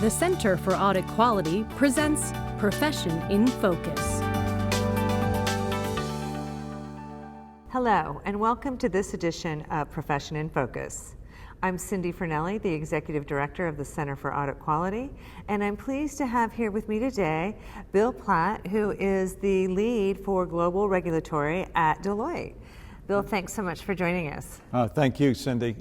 The Center for Audit Quality presents Profession in Focus. Hello, and welcome to this edition of Profession in Focus. I'm Cindy Fernelli, the Executive Director of the Center for Audit Quality, and I'm pleased to have here with me today Bill Platt, who is the lead for Global Regulatory at Deloitte. Bill, thanks so much for joining us. Thank you, Cindy.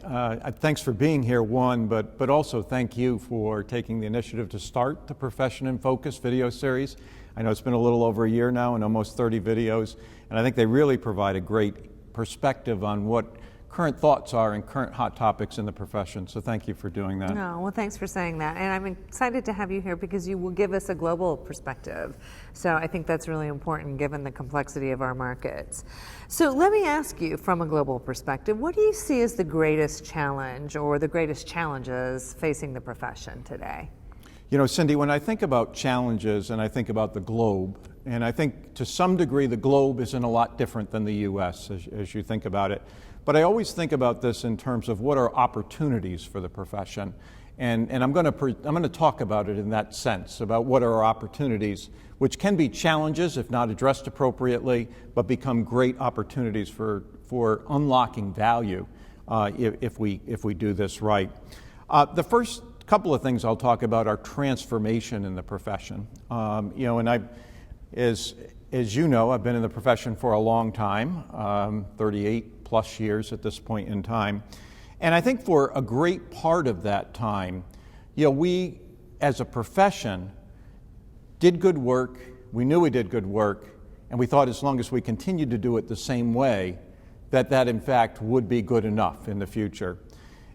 Thanks for being here, but also thank you for taking the initiative to start the Profession in Focus video series. I know it's been a little over a year now and almost 30 videos, and I think they really provide a great perspective on what current thoughts are and current hot topics in the profession. So thank you for doing that. No, well, thanks for saying that. And I'm excited to have you here because you will give us a global perspective. So I think that's really important given the complexity of our markets. So let me ask you, from a global perspective, what do you see as the greatest challenge or the greatest challenges facing the profession today? You know, Cindy, when I think about challenges and I think about the globe, and I think to some degree the globe isn't a lot different than the U.S. as you think about it, but I always think about this in terms of what are opportunities for the profession. And I'm going to talk about it in that sense, about what are our opportunities, which can be challenges if not addressed appropriately, but become great opportunities for unlocking value if we do this right. The first couple of things I'll talk about are transformation in the profession. As you know, I've been in the profession for a long time, 38 plus years at this point in time. And I think for a great part of that time, we as a profession did good work, we knew we did good work, and we thought as long as we continued to do it the same way, that in fact would be good enough in the future.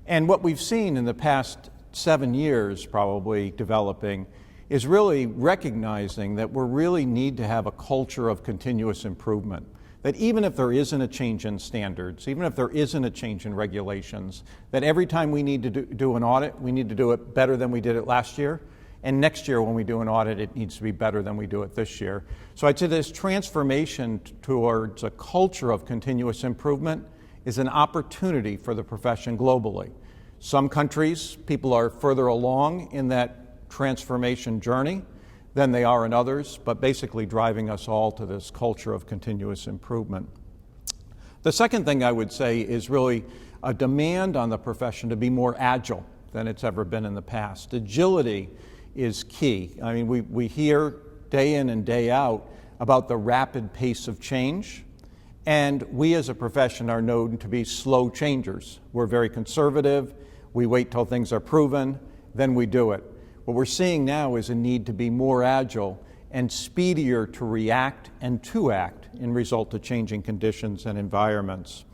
And what we've seen in the past 7 years probably developing is really recognizing that we really need to have a culture of continuous improvement. That even if there isn't a change in standards, even if there isn't a change in regulations, that every time we need to do an audit, we need to do it better than we did it last year. And next year when we do an audit, it needs to be better than we do it this year. So I'd say this transformation towards a culture of continuous improvement is an opportunity for the profession globally. Some countries, people are further along in that transformation journey than they are in others, but basically driving us all to this culture of continuous improvement. The second thing I would say is really a demand on the profession to be more agile than it's ever been in the past. Agility is key. I mean, we hear day in and day out about the rapid pace of change, and we as a profession are known to be slow changers. We're very conservative. We wait till things are proven, then we do it. What we're seeing now is a need to be more agile and speedier to react and to act in result to changing conditions and environments.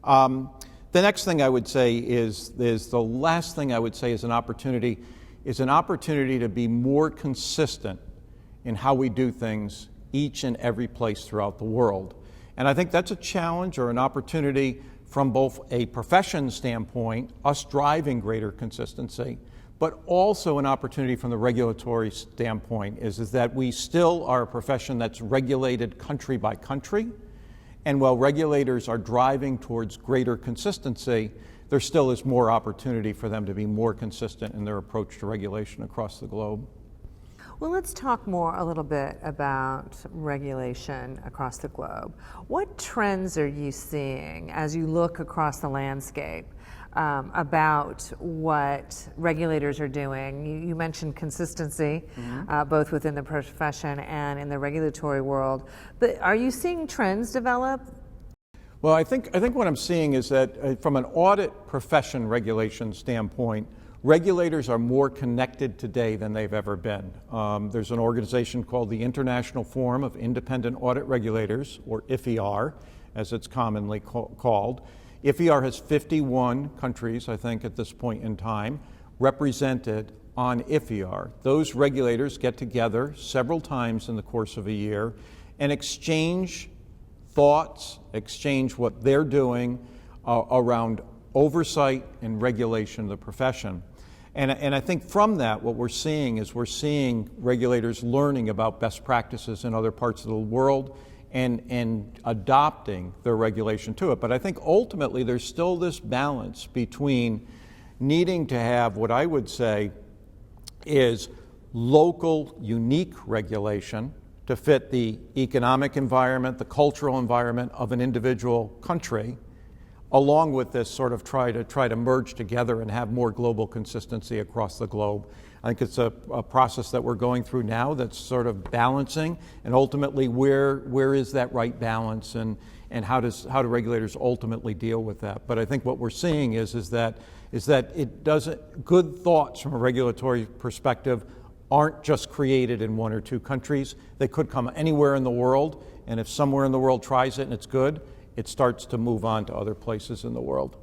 The next thing I would say is the last thing I would say is an opportunity to be more consistent in how we do things each and every place throughout the world. And I think that's a challenge or an opportunity from both a profession standpoint, us driving greater consistency, but also an opportunity from the regulatory standpoint is that we still are a profession that's regulated country by country. And while regulators are driving towards greater consistency, there still is more opportunity for them to be more consistent in their approach to regulation across the globe. Well, let's talk a little bit about regulation across the globe. What trends are you seeing as you look across the landscape about what regulators are doing? You mentioned consistency, both within the profession and in the regulatory world. But are you seeing trends develop? Well, I think what I'm seeing is that from an audit profession regulation standpoint, regulators are more connected today than they've ever been. There's an organization called the International Forum of Independent Audit Regulators, or IFIAR, as it's commonly called. IFIAR has 51 countries, I think, at this point in time, represented on IFIAR. Those regulators get together several times in the course of a year and exchange thoughts, exchange what they're doing around oversight and regulation of the profession. And I think from that, what we're seeing is regulators learning about best practices in other parts of the world and adopting their regulation to it. But I think ultimately there's still this balance between needing to have what I would say is local, unique regulation to fit the economic environment, the cultural environment of an individual country, along with this sort of try to merge together and have more global consistency across the globe. I think it's a process that we're going through now that's sort of balancing, and ultimately where is that right balance, and how do regulators ultimately deal with that? But I think what we're seeing is that it doesn't, good thoughts from a regulatory perspective aren't just created in one or two countries. They could come anywhere in the world, and if somewhere in the world tries it and it's good, it starts to move on to other places in the world.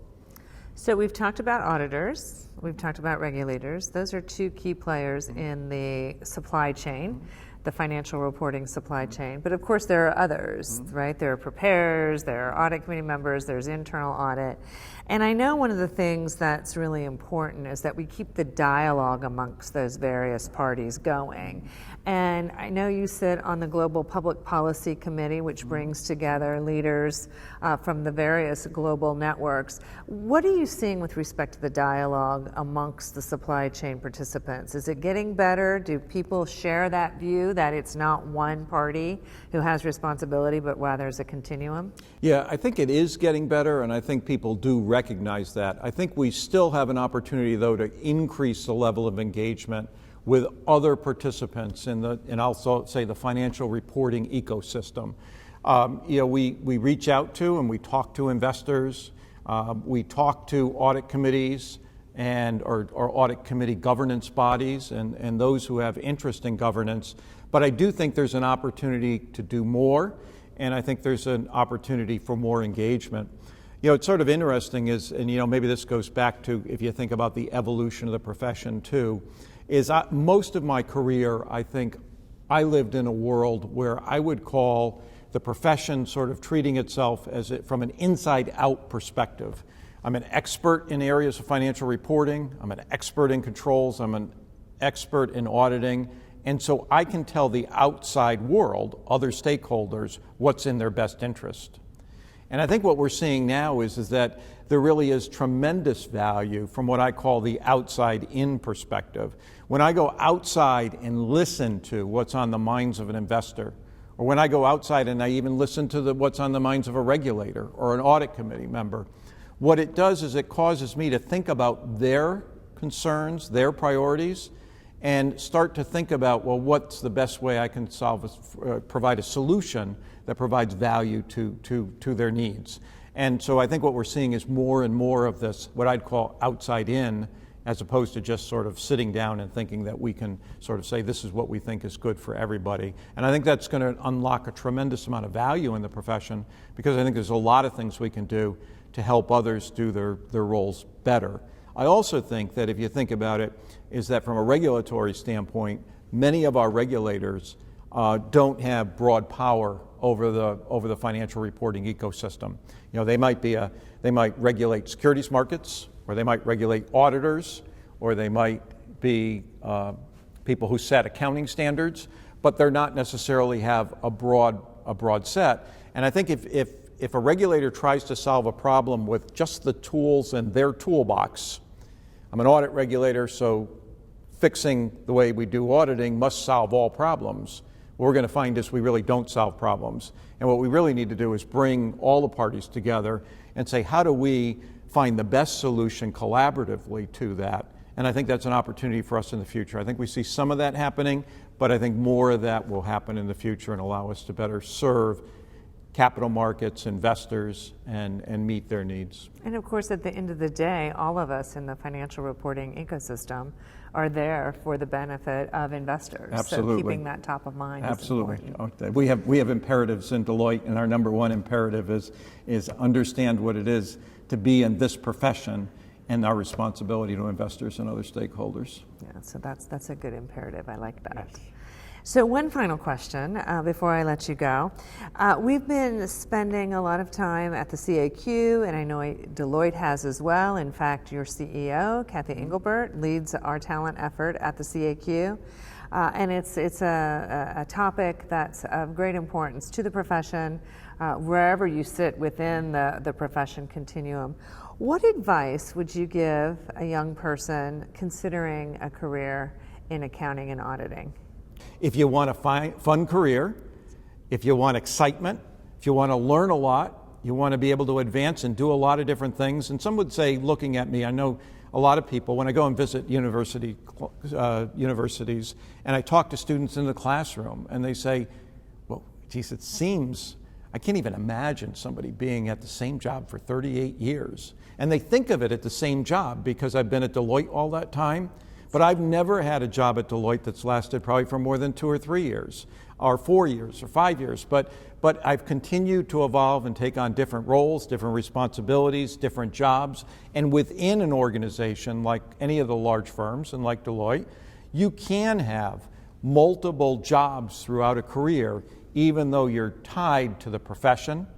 So we've talked about auditors, we've talked about regulators. Those are two key players in the supply chain, the financial reporting supply chain. But of course there are others, right? There are preparers, there are audit committee members, there's internal audit. And I know one of the things that's really important is that we keep the dialogue amongst those various parties going. And I know you sit on the Global Public Policy Committee, which brings together leaders from the various global networks. What are you seeing with respect to the dialogue amongst the supply chain participants? Is it getting better? Do people share that view that it's not one party who has responsibility, but rather there's a continuum? Yeah, I think it is getting better, and I think people do recognize that. I think we still have an opportunity, though, to increase the level of engagement with other participants in the, and also say the financial reporting ecosystem. We reach out to and we talk to investors, we talk to audit committees or audit committee governance bodies and those who have interest in governance. But I do think there's an opportunity to do more, and I think there's an opportunity for more engagement. It's sort of interesting and maybe this goes back to, if you think about the evolution of the profession too, most of my career, I think I lived in a world where I would call the profession sort of treating itself from an inside-out perspective. I'm an expert in areas of financial reporting, I'm an expert in controls, I'm an expert in auditing, and so I can tell the outside world, other stakeholders, what's in their best interest. And I think what we're seeing now is that there really is tremendous value from what I call the outside-in perspective. When I go outside and listen to what's on the minds of an investor, or when I go outside and I even listen to what's on the minds of a regulator or an audit committee member, what it does is it causes me to think about their concerns, their priorities, and start to think about, well, what's the best way I can provide a solution that provides value to their needs. And so I think what we're seeing is more and more of this, what I'd call outside in, as opposed to just sort of sitting down and thinking that we can sort of say this is what we think is good for everybody. And I think that's going to unlock a tremendous amount of value in the profession, because I think there's a lot of things we can do to help others do their roles better. I also think that if you think about it, is that from a regulatory standpoint, many of our regulators don't have broad power over the financial reporting ecosystem. They might regulate securities markets, or they might regulate auditors, or they might be people who set accounting standards, but they're not necessarily have a broad set. And I think if a regulator tries to solve a problem with just the tools in their toolbox, I'm an audit regulator, so fixing the way we do auditing must solve all problems. What we're going to find is we really don't solve problems. And what we really need to do is bring all the parties together and say, how do we find the best solution collaboratively to that? And I think that's an opportunity for us in the future. I think we see some of that happening, but I think more of that will happen in the future and allow us to better serve capital markets, investors, and meet their needs. And of course, at the end of the day, all of us in the financial reporting ecosystem are there for the benefit of investors. Absolutely. So keeping that top of mind. Absolutely. We have imperatives in Deloitte, and our number one imperative is understand what it is to be in this profession and our responsibility to investors and other stakeholders. Yeah, so that's a good imperative. I like that. Yes. So one final question before I let you go. We've been spending a lot of time at the CAQ, and I know Deloitte has as well. In fact, your CEO, Kathy Engelbert, leads our talent effort at the CAQ. And it's a topic that's of great importance to the profession, wherever you sit within the profession continuum. What advice would you give a young person considering a career in accounting and auditing? If you want a fun career, if you want excitement, if you want to learn a lot, you want to be able to advance and do a lot of different things. And some would say, looking at me, I know a lot of people, when I go and visit universities, and I talk to students in the classroom, and they say, well, geez, it seems, I can't even imagine somebody being at the same job for 38 years. And they think of it at the same job because I've been at Deloitte all that time, but I've never had a job at Deloitte that's lasted probably for more than 2 or 3 years, or 4 years, or 5 years. But I've continued to evolve and take on different roles, different responsibilities, different jobs. And within an organization like any of the large firms and like Deloitte, you can have multiple jobs throughout a career, even though you're tied to the profession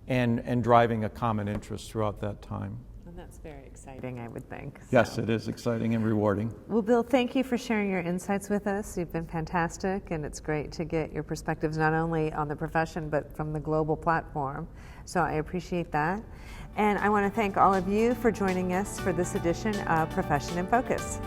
and driving a common interest throughout that time. And that's very exciting, I would think. Yes, it is exciting and rewarding. Well, Bill, thank you for sharing your insights with us. You've been fantastic, and it's great to get your perspectives not only on the profession, but from the global platform. So I appreciate that. And I want to thank all of you for joining us for this edition of Profession in Focus.